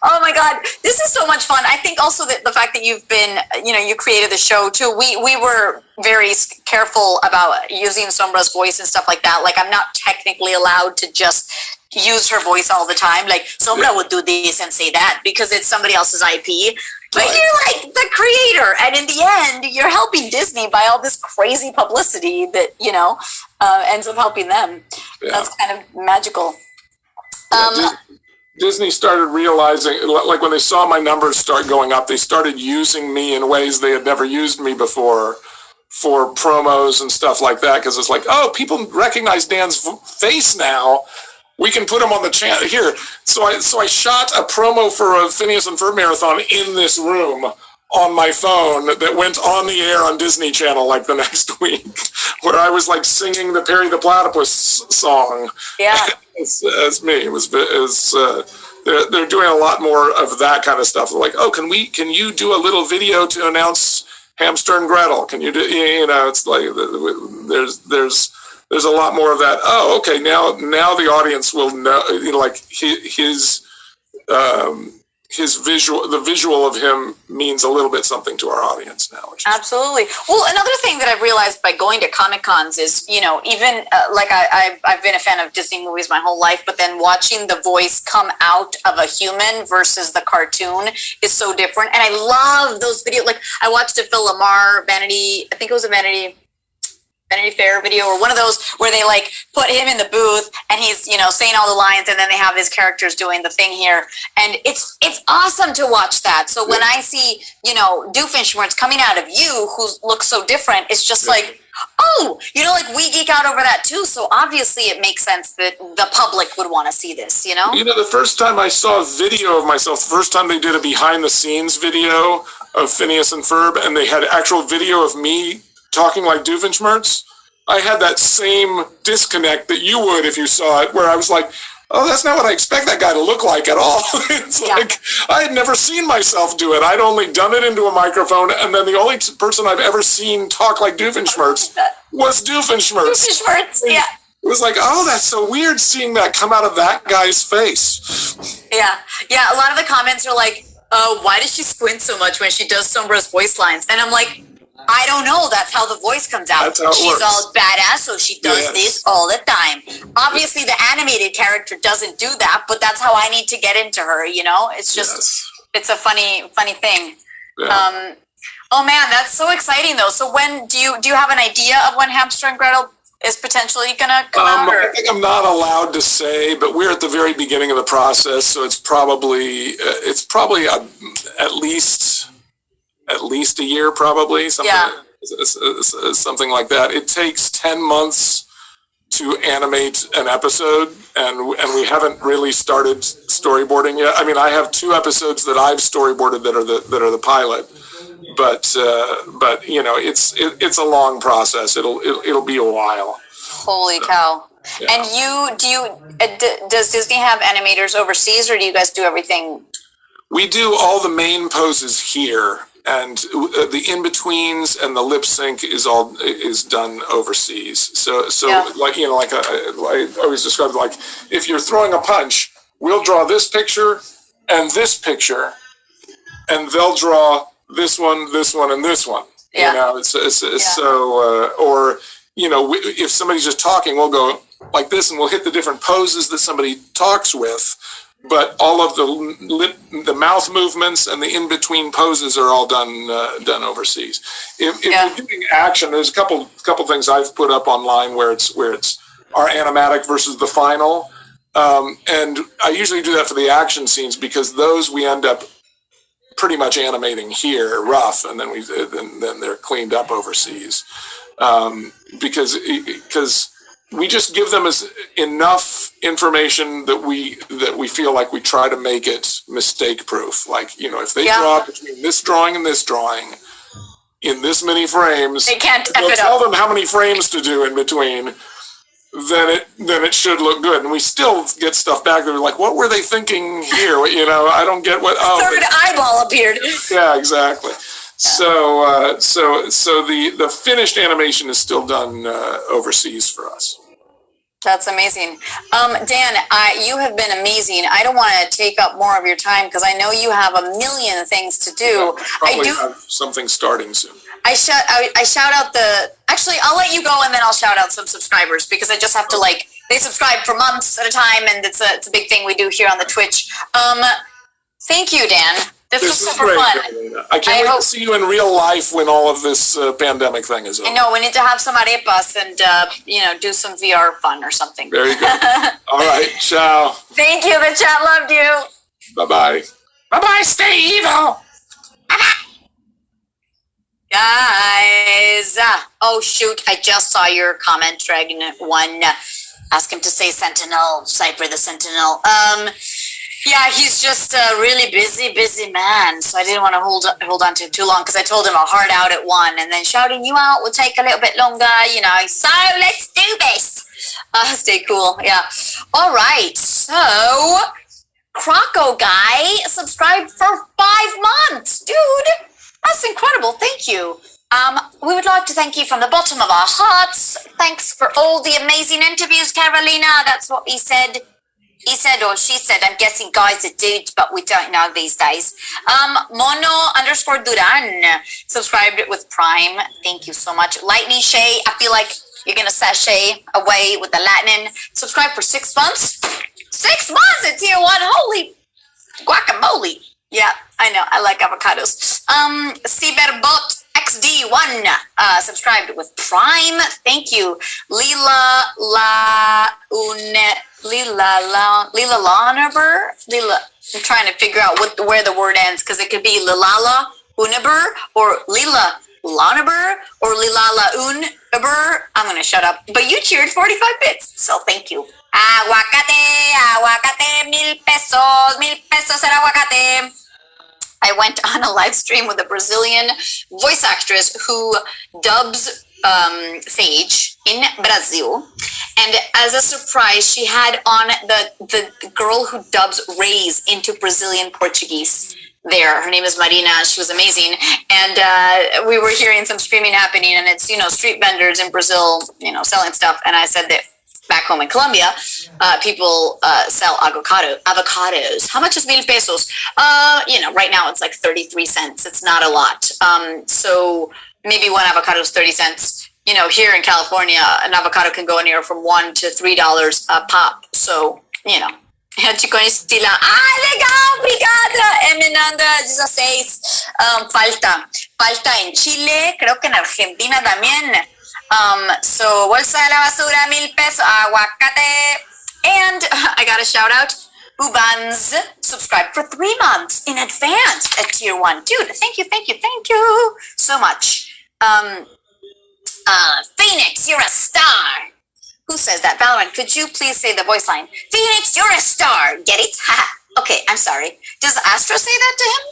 Oh my God, this is so much fun. I think also that the fact that you've been, you created the show too. We were very careful about using Sombra's voice and stuff like that. Like, I'm not technically allowed to just use her voice all the time. Like, Sombra would do this and say that because it's somebody else's IP. But you're like the creator, and in the end, you're helping Disney by all this crazy publicity that ends up helping them. Yeah. That's kind of magical. Disney started realizing, like when they saw my numbers start going up, they started using me in ways they had never used me before for promos and stuff like that. Because it's like, oh, people recognize Dan's face now. We can put him on the channel here. So I shot a promo for a Phineas and Ferb marathon in this room on my phone that went on the air on Disney Channel like the next week, where I was like singing the Perry the Platypus song. Yeah, as me. It was they're doing a lot more of that kind of stuff. They're like, oh, can you do a little video to announce Hamster and Gretel? Can you do? It's like there's a lot more of that. Oh, okay. Now the audience will know, like his visual, the visual of him means a little bit something to our audience now. Absolutely. Well, another thing that I've realized by going to Comic Cons is, even like I've been a fan of Disney movies my whole life, but then watching the voice come out of a human versus the cartoon is so different. And I love those videos. Like, I watched a Phil Lamar Vanity Fair video, or one of those where they like put him in the booth and he's saying all the lines, and then they have his characters doing the thing here, and it's awesome to watch that. So when I see Doofenshmirtz coming out of you, who looks so different, it's just like, oh, like we geek out over that too. So obviously it makes sense that the public would want to see this. The first time I saw a video of myself, the first time they did a behind the scenes video of Phineas and Ferb, and they had actual video of me talking like Doofenshmirtz, I had that same disconnect that you would if you saw it, where I was like, oh, that's not what I expect that guy to look like at all. It's like, I had never seen myself do it. I'd only done it into a microphone, and then the only person I've ever seen talk like Doofenshmirtz was Doofenshmirtz. Doofenshmirtz, yeah. It was like, oh, that's so weird seeing that come out of that guy's face. Yeah. A lot of the comments are like, oh, why does she squint so much when she does Sombra's voice lines? And I'm like, I don't know. That's how the voice comes out. She's all badass, so she does this all the time. Obviously, the animated character doesn't do that, but that's how I need to get into her. It's just it's a funny thing. Yeah. Oh man, that's so exciting though. So when do you have an idea of when Hamster and Gretel is potentially gonna come out? I think I'm not allowed to say, but we're at the very beginning of the process, so it's probably at least a year, probably something like that. It takes 10 months to animate an episode, and we haven't really started storyboarding yet. I mean, I have 2 episodes that I've storyboarded that are the pilot, but you know, it's a long process. It'll be a while. Holy cow! Yeah. And does Disney have animators overseas, or do you guys do everything? We do all the main poses here, and the in-betweens and the lip sync is done overseas. So Yeah. like, you know, like I always describe it, like, if you're throwing a punch, we'll draw this picture and this picture, and they'll draw this one, and this one. Yeah. You know, so or, you know, if somebody's just talking, we'll go like this, and we'll hit the different poses that somebody talks with. But all of the mouth movements and the in-between poses are all done overseas. If you're doing action, there's a couple things I've put up online where it's our animatic versus the final, and I usually do that for the action scenes, because those we end up pretty much animating here rough, and then then they're cleaned up overseas, because we just give them enough information that we feel like we try to make it mistake proof. Like, you know, if they draw between this drawing and this drawing in this many frames, They can't we'll F it tell up. them how many frames to do in between. Then it should look good, and we still get stuff back that are like, what were they thinking here? You know, I don't get what. Oh, Third eyeball appeared. yeah, exactly. So the finished animation is still done overseas for us. That's amazing. Dan, you have been amazing. I don't want to take up more of your time because I know you have a million things to do. Probably have something starting soon. I shout out actually, I'll let you go and then I'll shout out some subscribers, because I just have to, like, they subscribe for months at a time, and it's a big thing we do here on the Twitch. Thank you, Dan. This was super great, fun. Carolina. I can't wait to see you in real life when all of this pandemic thing is over. I know, we need to have some arepas and, do some VR fun or something. Very good. All right, ciao. Thank you. The chat loved you. Bye-bye. Bye-bye, stay evil. Guys. Oh, shoot. I just saw your comment, Dragon One. Ask him to say Sentinel, Cypher the Sentinel. Yeah, he's just a really busy man. So I didn't want to hold on to him too long, because I told him I'll hard out at 1, and then shouting you out will take a little bit longer, you know. So let's do this. Stay cool. Yeah. All right. So Croco guy subscribed for 5 months, dude. That's incredible. Thank you. We would like to thank you from the bottom of our hearts. Thanks for all the amazing interviews, Carolina. That's what he said. He said, or she said. I'm guessing guys are dudes, but we don't know these days. Mono_Duran subscribed with Prime. Thank you so much. Lightning Shay, I feel like you're going to sashay away with the Latin. Subscribe for 6 months. 6 months at tier 1. Holy guacamole. Yeah, I know. I like avocados. Cyberbot XD1 subscribed with Prime. Thank you. Lila Lonerber. I'm trying to figure out where the word ends, because it could be Lilala Uneber or Lila Lonerber or Lilala Uneber. I'm going to shut up. But you cheered 45 bits, so thank you. Aguacate, 1,000 pesos, 1,000 pesos el aguacate. I went on a live stream with a Brazilian voice actress who dubs Sage in Brazil. And as a surprise, she had on the girl who dubs Reis into Brazilian Portuguese there. Her name is Marina. She was amazing. And we were hearing some screaming happening, and it's, street vendors in Brazil, selling stuff. And I said that back home in Colombia, people sell avocados. How much is 1,000 pesos? Right now it's like 33 cents. It's not a lot. So maybe one avocado is 30 cents. Here in California, an avocado can go anywhere from $1 to $3 a pop. So, te conheci lá. Legal, obrigada. Eminanda 16. Falta en Chile, creo que en Argentina también. So bolsa de la basura, 1,000 pesos, aguacate. And I got a shout out. Ubans subscribed for 3 months in advance at tier 1. Dude, thank you so much. Phoenix, you're a star. Who says that? Valorant, could you please say the voice line? Phoenix, you're a star. Get it? Ha. Okay, I'm sorry. Does Astro say that to him?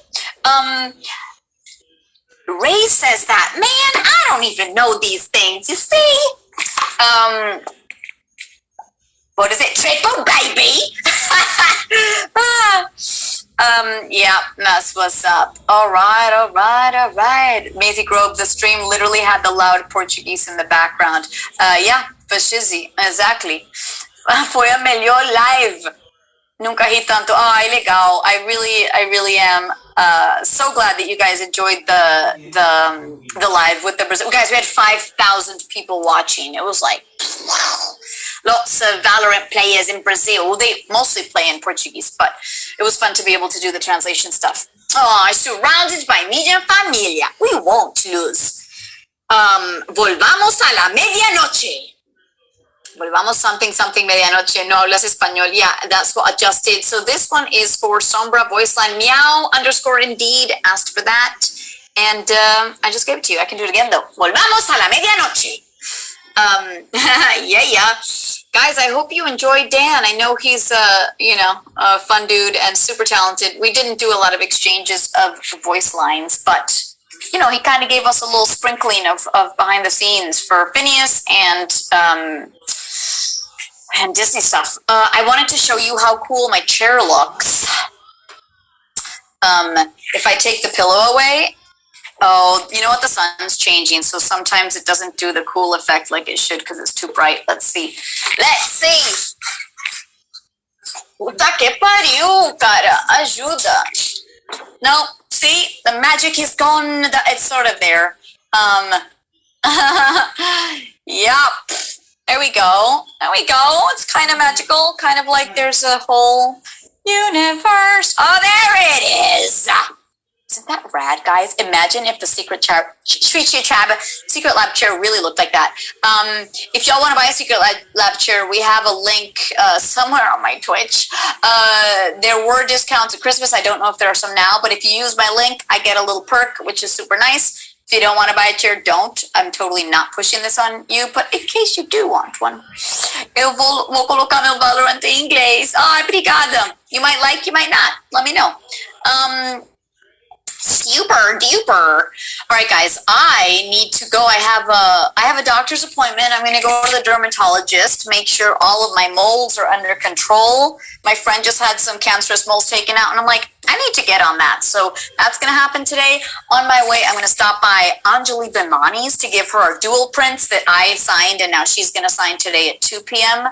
Ray says that. Man, I don't even know these things. You see? What is it? Triple baby. Yeah, that's what's up. All right. Maisie Grove, the stream literally had the loud Portuguese in the background. Yeah, fascizi, exactly. Foi a melhor live. Nunca ri tanto. Oh, legal. I really am so glad that you guys enjoyed the live with the Brazil. Guys, we had 5,000 people watching. It was like, wow. Lots of Valorant players in Brazil. They mostly play in Portuguese, but it was fun to be able to do the translation stuff. Oh, surrounded by media familia. We won't lose. Volvamos a la medianoche. Volvamos something medianoche. No hablas español. Yeah, that's what adjusted. So this one is for Sombra voice line. Meow_indeed asked for that. And I just gave it to you. I can do it again though. Volvamos a la medianoche. Yeah. Guys, I hope you enjoyed Dan. I know he's a fun dude and super talented. We didn't do a lot of exchanges of voice lines, but he kind of gave us a little sprinkling of behind the scenes for Phineas and Disney stuff. I wanted to show you how cool my chair looks. If I take the pillow away, oh, you know what? The sun's changing, so sometimes it doesn't do the cool effect like it should because it's too bright. Let's see. Puta que pariu, cara. Ajuda. No, see? The magic is gone. It's sort of there. Yup. There we go. It's kind of magical. Kind of like there's a whole universe. Oh, there it is. Isn't that rad, guys? Imagine if the secret lab chair really looked like that. If y'all want to buy a secret lab chair, we have a link somewhere on my Twitch. There were discounts at Christmas. I don't know if there are some now, but if you use my link, I get a little perk, which is super nice. If you don't want to buy a chair, don't. I'm totally not pushing this on you, but in case you do want one, eu vou colocar meu Valorant em inglês. Obrigada. You might like, you might not. Let me know. Super duper. All right, guys, I need to go. I have a doctor's appointment. I'm going to go to the dermatologist, make sure all of my moles are under control. My friend just had some cancerous moles taken out, and I'm like, I need to get on that. So that's going to happen today. On my way, I'm going to stop by Anjali Bimani's to give her our dual prints that I signed, and now she's going to sign today at 2 p.m.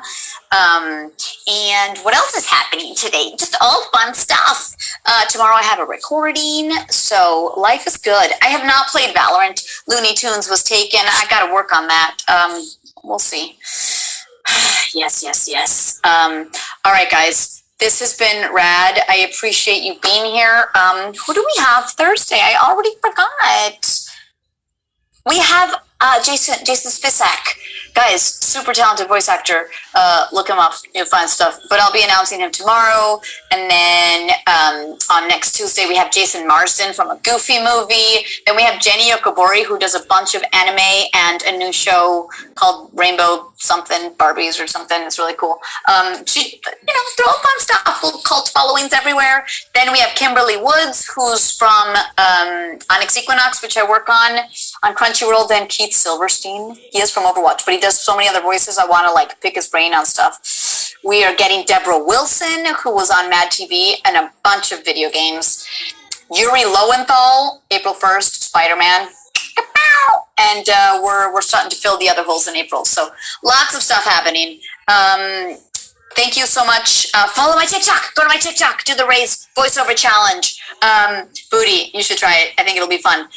And what else is happening today? Just all fun stuff. Tomorrow I have a recording, so life is good. I have not played Valorant. Looney Tunes was taken. I got to work on that. We'll see. Yes. All right, guys. This has been rad. I appreciate you being here. Who do we have Thursday? I already forgot. We have Jason Spisak. Guys, super talented voice actor. Look him up. You'll find stuff. But I'll be announcing him tomorrow. And then on next Tuesday, we have Jason Marsden from a Goofy movie. Then we have Jenny Yokobori, who does a bunch of anime and a new show called Rainbow something, Barbies or something. It's really cool. She, they're all fun stuff. Little cult followings everywhere. Then we have Kimberly Woods, who's from Onyx Equinox, which I work on Crunchyroll. Then Keith Silverstein. He is from Overwatch, but he does so many other voices. I want to pick his brain on stuff. We are getting Deborah Wilson, who was on Mad TV and a bunch of video games. Yuri Lowenthal, April 1st, Spider-Man. And we're starting to fill the other holes in April. So lots of stuff happening. Thank you so much. Follow my TikTok. Go to my TikTok. Do the Raise voiceover challenge. Booty, you should try it. I think it'll be fun.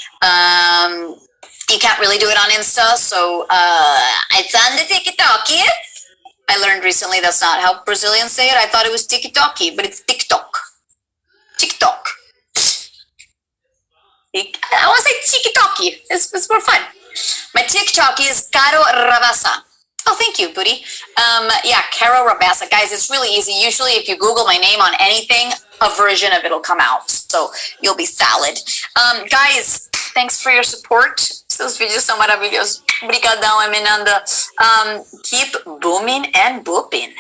You can't really do it on Insta, so it's on the TikTok. I learned recently that's not how Brazilians say it. I thought it was TikTok, but it's TikTok. TikTok. I want to say TikTok. It's more fun. My TikTok is Caro Rabasa. Oh, thank you, Booty. Yeah, Caro Rabasa. Guys, it's really easy. Usually if you Google my name on anything, a version of it'll come out. So you'll be salad. Guys, thanks for your support. Seus vídeos são maravilhosos. Obrigadão, Eminanda. Keep booming and booping.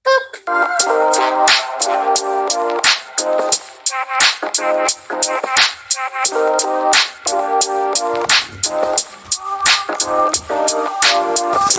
Boop.